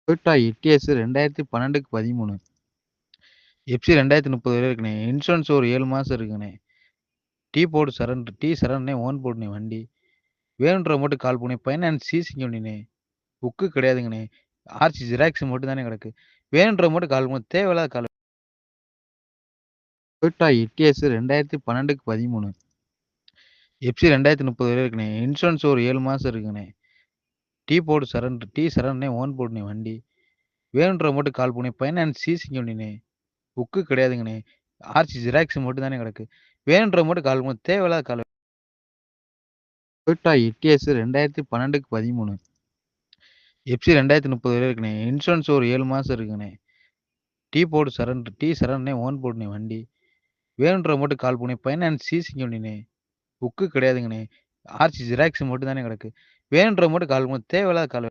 Toyota Etios 2012க்கு 13. FC 2030 வரை இருக்குண்ணே. இன்சூரன்ஸ் ஒரு 7 மாசம் இருக்குண்ணே. டீ சரண்ண்ணே ஓன் போடுண்ணே வண்டி. வேணுன்றவங்க மட்டும் கால் பண்ணி ஃபைனான்ஸ் சிசிங்க வண்டிண்ணே. புக்கு கிடையாதுங்கண்ணே. ஆர்சி ஜெராக்ஸ் மட்டும் தானே கிடக்கு. வேணுன்றவங்க மட்டும் கால் பண்ணி தேவையில்லாத கால். டொயோட்டா எட்டியாஸ் 2012க்கு 13. எஃப்சி 2030 வரை இருக்குண்ணே. இன்சூரன்ஸ் ஒரு 7 மாசம் இருக்குண்ணே. டீ சரண்ண்ணே ஓன் போடுண்ணே வண்டி. வேணுன்றவங்க மட்டும் கால் பண்ணி ஃபைனான்ஸ் சிசிங்க வண்டிண்ணே. புக்கு கிடையாதுங்கண்ணே. ஆர்சி ஜெராக்ஸ் மட்டும் தானே கிடக்கு. வேணுன்றவங்க மட்டும் கால் பண்ணி தேவையில்லாத கால். டொயோட்டா எட்டியாஸ் 2012க்கு 13. எஃப்சி 2030 வரை இருக்குண்ணே. இன்சூரன்ஸ் ஒரு 7 மாசம் இருக்குண்ணே. டீ சரண்ண்ணே ஓன் போடுண்ணே வண்டி. வேணுன்றவங்க மட்டும் கால் பண்ணி ஃபைனான்ஸ் சிசிங்க வண்டிண்ணே. புக்கு கிடையாதுங்கண்ணே. ஆர்சி ஜெராக்ஸ் மட்டும் தானே கிடக்கு. வேணுன்றவங்க மட்டும் கால் பண்ணி தேவையில்லாத கால்.